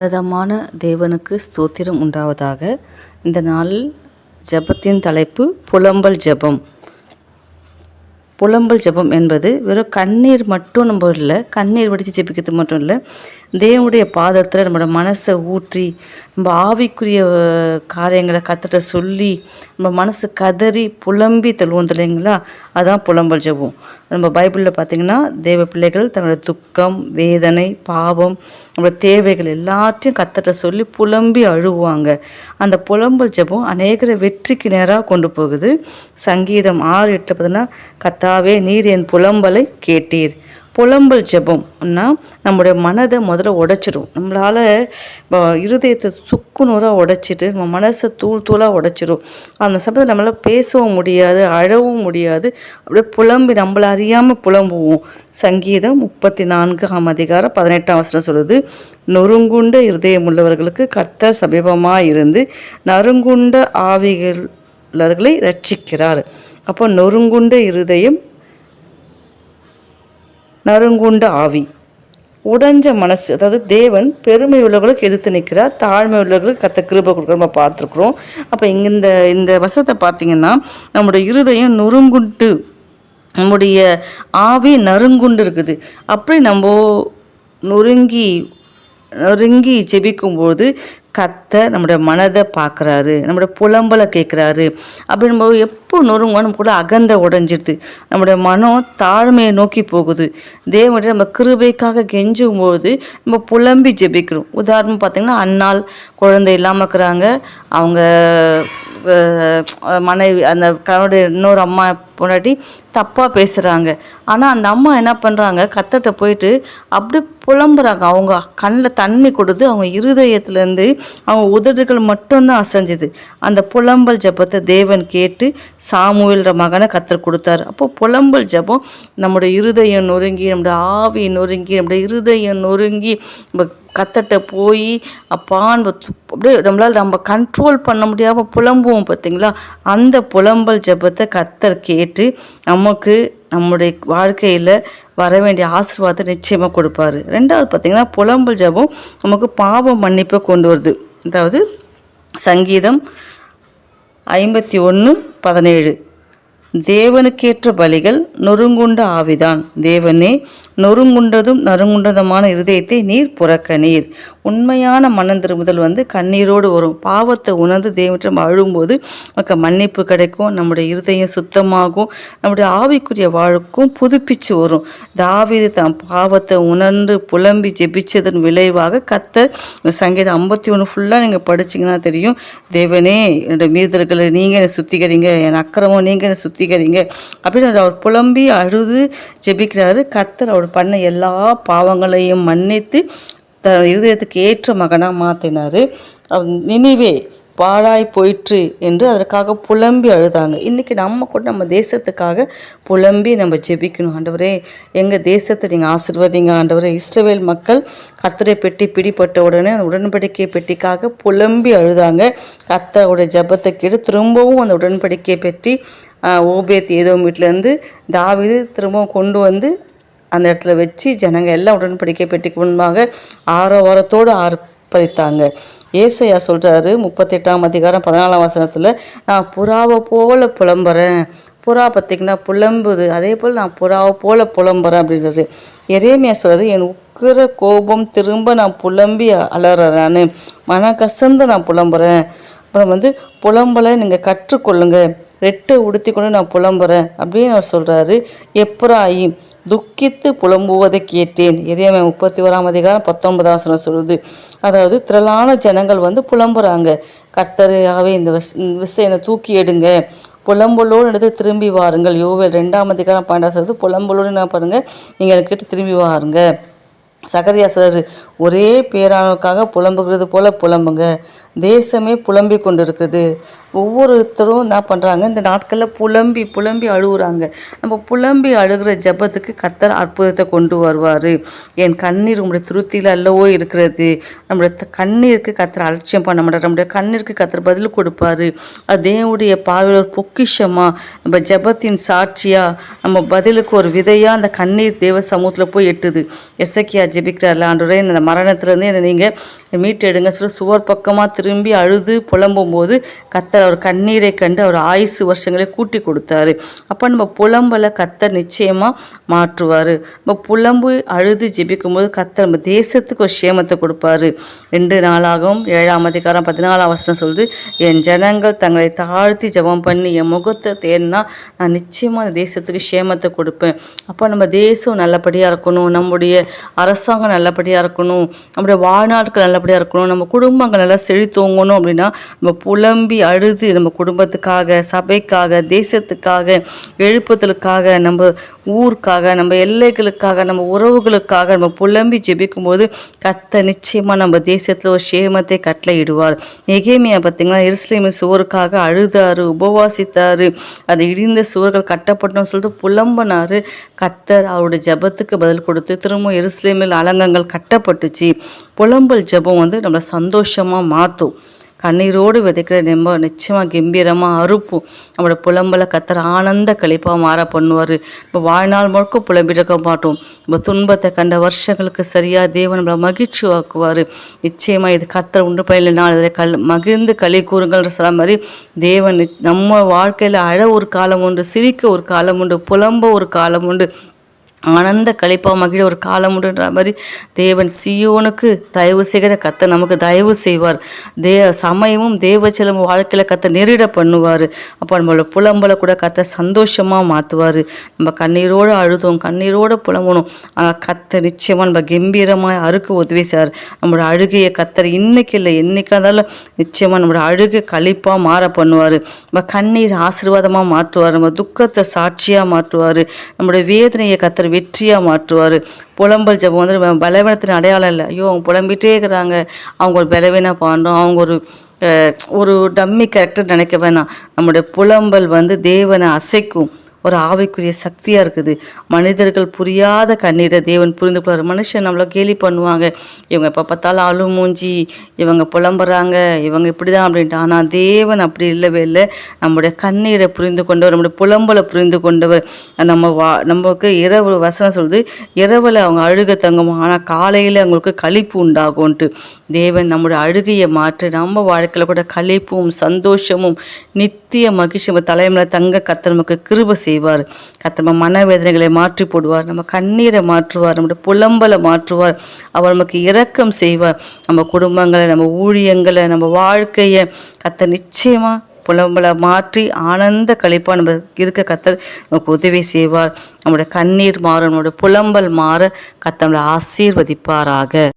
பிரதமான தேவனுக்கு ஸ்தோத்திரம் உண்டாவதாக. இந்த நாள் ஜெபத்தின் தலைப்பு புலம்பல் ஜெபம். புலம்பல் ஜெபம் என்பது வெறும் கண்ணீர் மட்டும் நம்ம இல்லை, கண்ணீர் வடித்து ஜெபிக்கிறது மட்டும் இல்லை, தேவனுடைய பாதத்தில் நம்மளோட மனசை ஊற்றி நம்ம ஆவிக்குரிய காரியங்களை கற்றுட்ட சொல்லி நம்ம மனசு கதறி புலம்பி தள்ளுவோம் இல்லைங்களா, அதுதான் புலம்பல் ஜெபம். நம்ம பைபிளில் பார்த்திங்கன்னா தேவ பிள்ளைகள் தங்களோட துக்கம், வேதனை, பாவம், நம்மளோட தேவைகள் எல்லாத்தையும் கற்றுட்ட சொல்லி புலம்பி அழுவாங்க. அந்த புலம்பல் ஜெபம் அநேகரை வெற்றிக்கு நேராக கொண்டு போகுது. சங்கீதம் 6:8 பார்த்தீங்கன்னா, கர்த்தாவே நீர் என் புலம்பலை கேட்டீர். புலம்பல் ஜெபம்னா நம்முடைய மனதை முதல்ல உடைச்சிடும். நம்மளால் இருதயத்தை சுக்குநூறாக உடைச்சிட்டு நம்ம மனசை தூள் தூளாக உடைச்சிடும். அந்த சமயத்தில் நம்மளால் பேசவும் முடியாது, அழவும் முடியாது, அப்படியே புலம்பி நம்மளை அறியாமல் புலம்புவோம். சங்கீதம் 34:18 சொல்லுது, நொறுங்குண்ட இருதயம் உள்ளவர்களுக்கு கர்த்தர் சமீபமாக இருந்து நறுங்குண்ட ஆவிகளர்களை ரட்சிக்கிறார். அப்போ நொறுங்குண்ட இருதயம், நறுங்குண்ட ஆவி, உடைஞ்ச மனசு, அதாவது தேவன் பெருமை உள்ளவர்களுக்கு எதிர்த்து நிற்கிறார், தாழ்மை உள்ளவர்களுக்கு கர்த்தர் கிருபை கொடுக்குற நம்ம பார்த்துருக்குறோம். அப்போ இந்த வசனத்தை பார்த்திங்கன்னா நம்முடைய இருதயம் நொறுங்குண்டு, நம்முடைய ஆவி நறுங்குண்டு இருக்குது. அப்படி நம்ம நொறுங்கி ஜெபிக்கும்போது கர்த்தர் நம்முடைய மனதை பார்க்குறாரு, நம்முடைய புலம்பலை கேட்குறாரு. அப்படி நம்ம எப்போ நொறுங்கோ நம்ம கூட அகந்த உடைஞ்சிடுது, நம்முடைய மனம் தாழ்மையை நோக்கி போகுது. தேவனுடைய நம்ம கிருபைக்காக கெஞ்சும் போது நம்ம புலம்பி ஜெபிக்கிறோம். உதாரணம் பார்த்திங்கன்னா, அன்னாள் குழந்தை இல்லாமல் இருக்கிறாங்க. அவங்க மனைவி, அந்த கணவனுடைய இன்னொரு அம்மா பொண்டாட்டி தப்பாக பேசுகிறாங்க. ஆனால் அந்த அம்மா என்ன பண்ணுறாங்க, கர்த்தர்ட்ட போயிட்டு அப்படி புலம்புறாங்க. அவங்க கண்ணில் தண்ணி கொடுத்து அவங்க இருதயத்துலேருந்து அவங்க உதடுகள் மட்டும்தான் அசைஞ்சுது. அந்த புலம்பல் ஜெபத்தை தேவன் கேட்டு சாமுவேல்ன்ற மகனை கர்த்தர் கொடுத்தாரு. அப்போ புலம்பல் ஜெபம் நம்முடைய இருதயம் நொறுங்கி, நம்முடைய ஆவி நொறுங்கி, நம்முடைய இருதயம் நொறுங்கி நம்ம கர்த்தர்ட்ட போய் அப்பான்னு அப்படியே நம்ம கண்ட்ரோல் பண்ண முடியாமல் புலம்புவோம் பார்த்தீங்களா. அந்த புலம்பல் ஜெபத்தை கர்த்தர் கேட்டு நமக்கு நம்முடைய வாழ்க்கையில் வர வேண்டிய ஆசீர்வாதத்தை நிச்சயமாக கொடுப்பாரு. ரெண்டாவது பார்த்திங்கன்னா, புலம்பல் ஜெபம் நமக்கு பாவ மன்னிப்பை கொண்டு வருது. அதாவது சங்கீதம் 51:17, தேவனுக்கேற்ற பலிகள் நொறுங்குண்ட ஆவிதான். தேவனே, நொறுங்குண்டதும் நறுங்குண்டதுமான இருதயத்தை நீர் புறக்கணீர். உண்மையான மனம் திரும்புதல் கண்ணீரோடு வரும். பாவத்தை உணர்ந்து தேவனிடம் அழும்போது நமக்கு மன்னிப்பு கிடைக்கும், நம்முடைய இருதயம் சுத்தமாகும், நம்முடைய ஆவிக்குரிய வாழ்க்கும் புதுப்பிச்சு வரும். தாவீது தான் பாவத்தை உணர்ந்து புலம்பி ஜெபிச்சதன் விளைவாக கர்த்தர் இந்த சங்கீதம் 51 ஃபுல்லாக நீங்கள் படிச்சிங்கன்னா தெரியும், தேவனே என்னுடைய மீறுதல்களை நீங்கள் என்னை சுத்திகரிங்க, என் அக்கிரமம் நீங்கள் என்னை சுத்திகரிங்க அப்படின்னு அவர் புலம்பி அழுது ஜெபிக்கிறாரு. கர்த்தர் அவர் பண்ண எல்லா பாவங்களையும் மன்னித்து இருதயத்துக்கு ஏற்ற மகனாக மாற்றினார். நினிவே பாழாய் போயிற்று என்று அதற்காக புலம்பி அழுதாங்க. இன்றைக்கி நம்ம கூட நம்ம தேசத்துக்காக புலம்பி நம்ம ஜெபிக்கணும். ஆண்டவரே, எங்கள் தேசத்தை நீங்கள் ஆசீர்வதிங்க ஆண்டவரே. இஸ்ரவேல் மக்கள் கர்த்தருடைய பெட்டி பிடிப்பட்ட உடனே அந்த உடன்படிக்கை பெட்டிக்காக புலம்பி அழுதாங்க. கர்த்தருடைய ஜெபத்தை கேட்டு திரும்பவும் அந்த உடன்படிக்கை பெட்டி ஓபேத் ஏதோம் வீட்டிலேருந்து தாவீது திரும்பவும் கொண்டு வந்து அந்த இடத்துல வச்சு ஜனங்க எல்லாம் உடன்படிக்கை பெட்டிக்கு முன்பாக ஆரவாரத்தோடு ஆர்ப்பரித்தாங்க. ஏசாயா சொல்கிறாரு 38:14 நான் புறாவை போல புலம்புறேன். புறா பார்த்திங்கன்னா புலம்புது, அதே போல் நான் புறாவை போல புலம்புறேன் அப்படின்றது. எரேமியா சொல்கிறது, என் உக்கிர கோபம் திரும்ப நான் புலம்பி அலறேன், மன கசந்து நான் புலம்புறேன். அப்புறம் புலம்பலை நீங்கள் கற்றுக்கொள்ளுங்க, ரெட்டை உடுத்தி கொண்டு நான் புலம்புறேன் அப்படின்னு அவர் சொல்கிறாரு. எப்ராயிம் துக்கித்து புலம்புவதை கேட்டேன். எரேமியா 31:19 சொல்லுது. அதாவது திரளான ஜனங்கள் புலம்புறாங்க, கர்த்தராவே இந்த விஷயம் தூக்கி எடுங்க, புலம்பலோடு எடுத்து திரும்பி வாருங்கள். யோவேல் 2:12 சொல்லுது, புலம்பலோடு என்ன பண்ணுங்க, நீங்கள் எனக்கு திரும்பி வாருங்க. சகரியா சொல்றாரு, ஒரே பேரானுக்காக புலம்புகிறது போல புலம்புங்க, தேசமே புலம்பி கொண்டு இருக்குது. ஒவ்வொருத்தரும் என்ன பண்ணுறாங்க, இந்த நாட்களில் புலம்பி அழுகுறாங்க. நம்ம புலம்பி அழுகிற ஜெபத்துக்கு கர்த்தர் அற்புதத்தை கொண்டு வருவார். என் கண்ணீர் உங்களுடைய துருத்தியில் அல்லவோ இருக்கிறது. நம்முடைய கண்ணீருக்கு கர்த்தர் அலட்சியம் பண்ண மாட்டார், நம்முடைய கண்ணீருக்கு கர்த்தர் பதில் கொடுப்பாரு. அது தேவனுடைய பார்வையில் ஒரு பொக்கிஷமாக, நம்ம ஜெபத்தின் சாட்சியாக, நம்ம பதிலுக்கு ஒரு விதையாக அந்த கண்ணீர் தேவ சமூகத்தில் போய் எட்டுது. எசேக்கியா ஜெபிக்கிறார்ல, ஆண்டவரே இந்த மரணத்திலேருந்து என்னை நீங்கள் மீட்டெடுங்க சொல்லி சுவர் பக்கமாக திரும்பி அழுது புலம்பும் போது கர்த்தர் அவர் கண்ணீரை கண்டு அவர் ஆயுசு வருஷங்களை கூட்டி கொடுத்தாரு. அப்போ நம்ம புலம்பலை கர்த்தர் நிச்சயமாக மாற்றுவார். நம்ம புலம்பு அழுது ஜெபிக்கும் போது கர்த்தர் நம்ம தேசத்துக்கு ஒரு சேமத்தை கொடுப்பாரு. 2 நாளாகவும் 7:14 சொல்லுது, என் ஜனங்கள் தங்களை தாழ்த்தி ஜெபம் பண்ணி என் முகத்தை தேடினா நான் நிச்சயமாக அந்த தேசத்துக்கு சேமத்தை கொடுப்பேன். அப்போ நம்ம தேசம் நல்லபடியாக இருக்கணும், நம்முடைய அரசாங்கம் நல்லபடியாக இருக்கணும், நம்முடைய வாழ்நாட்கள் நல்லபடியாக இருக்கணும், நம்ம குடும்பங்கள் நல்லா செழித்தோங்கணும் அப்படின்னா நம்ம புலம்பி அழுது நம்ம குடும்பத்துக்காக, சபைக்காக, தேசத்துக்காக, எழுப்புதலுக்காக, நம்ம ஊருக்காக, நம்ம எல்லைகளுக்காக, நம்ம உறவுகளுக்காக நம்ம புலம்பி ஜெபிக்கும்போது கர்த்தர் நிச்சயமாக நம்ம தேசத்தில் ஒரு சேமத்தை கட்டளையிடுவார். நெகேமியா பார்த்தீங்கன்னா எருசலேமின் சுவருக்காக அழுதாரு, உபவாசித்தாரு, அது இடிந்த சுவர்கள் கட்டப்பட்டோம்னு சொல்லிட்டு புலம்பினாரு. கர்த்தர் அவருடைய ஜெபத்துக்கு பதில் கொடுத்து திரும்ப எருசலேமில் அலங்கங்கள் கட்டப்பட்டுச்சு. புலம்பல் ஜெபம் நம்மளை சந்தோஷமாக மாற்றும். கண்ணீரோடு விதைக்கிற நம்ம நிச்சயமாக கம்பீரமாக அறுப்போம். நம்மளோட புலம்பலை கர்த்தர் ஆனந்த கழிப்பாக மாற பண்ணுவார். இப்போ வாழ்நாள் முழுக்க புலம்பிருக்க மாட்டோம். நம்ம துன்பத்தை கண்ட வருஷங்களுக்கு சரியாக தேவன் நம்மளை மகிழ்ச்சி ஆக்குவார். நிச்சயமாக இது கர்த்தர் உண்டு பயில நாள் இதில் மகிழ்ந்து களி கூறுங்கள்ன்ற சொல்ல மாதிரி தேவன் நம்ம வாழ்க்கையில் அழ ஒரு காலம் உண்டு, சிரிக்க ஒரு காலம் உண்டு, புலம்ப ஒரு காலம் உண்டு, ஆனந்த கழிப்பா மகிழ ஒரு காலம் உண்டுன்ற மாதிரி தேவன் சியோனுக்கு தயவு செய்கிற கர்த்தர் நமக்கு தயவு செய்வார். சமயமும் தேவச்சலமும் வாழ்க்கையில் கர்த்தர் நெருட பண்ணுவார். அப்போ நம்மளோட புலம்பலை கூட கர்த்தர் சந்தோஷமாக மாற்றுவார். நம்ம கண்ணீரோடு அழுதோம், கண்ணீரோடு புலம்பணும், ஆனால் கர்த்தர் நிச்சயமாக நம்ம கம்பீரமாக அறுக்க உதவி செய்வார். நம்மளோட அழுகையை கர்த்தர் இன்னைக்கு இல்லை என்னைக்கா இருந்தாலும் நிச்சயமாக நம்மளோட அழுகை கழிப்பாக மாற பண்ணுவார். நம்ம கண்ணீர் ஆசீர்வாதமாக மாற்றுவார். நம்ம துக்கத்தை சாட்சியாக மாற்றுவார். நம்மளுடைய வேதனையை கர்த்தர் வெற்றியாக மாற்றுவார். புலம்பல் ஜெபம் பலவீனத்தின் அடையாளம் இல்லை. ஐயோ அவங்க புலம்பிகிட்டே இருக்கிறாங்க, அவங்க ஒரு பலவீன பாண்டோம், அவங்க ஒரு டம்மி கேரக்டர் நினைக்க வேணாம். நம்முடைய புலம்பல் தேவனை அசைக்கும் ஒரு ஆவிக்குரிய சக்தியாக இருக்குது. மனிதர்கள் புரியாத கண்ணீரை தேவன் புரிந்து கொள்வார். மனுஷன் நம்மளை கேலி பண்ணுவாங்க, இவங்க எப்போ பார்த்தாலும் அழு மூஞ்சி, இவங்க புலம்புறாங்க, இவங்க இப்படி தான் அப்படின்ட்டு. ஆனால் தேவன் அப்படி இல்லவே இல்லை. நம்முடைய கண்ணீரை புரிந்து கொண்டவர், நம்முடைய புலம்பலை புரிந்து கொண்டவர். நமக்கு இரவு வசனம் சொல்லுது, இரவில் அவங்க அழுக தங்கும், ஆனால் காலையில் அவங்களுக்கு களிப்பு உண்டாகும்ன்ட்டு. தேவன் நம்முடைய அழுகையை மாற்றி நம்ம வாழ்க்கையில் கூட களிப்பும் சந்தோஷமும் நித்திய மகிழ்ச்சி நம்ம தலைமையில தங்க கர்த்தர் நமக்கு கிருபை செய்வார். கர்த்தர் நம்ம மனவேதனைகளை மாற்றி போடுவார், நம்ம கண்ணீரை மாற்றுவார், நம்முடைய புலம்பலை மாற்றுவார். அவர் நமக்கு இரக்கம் செய்வார். நம்ம குடும்பங்களை, நம்ம ஊழியங்களை, நம்ம வாழ்க்கையை கர்த்தர் நிச்சயமாக புலம்பலை மாற்றி ஆனந்த கழிப்பாக நம்ம இருக்க கர்த்தர் நமக்கு உதவி செய்வார். நம்முடைய கண்ணீர் மாற, நம்முடைய புலம்பல் மாற கர்த்தர் நம்மளை ஆசீர்வதிப்பாராக.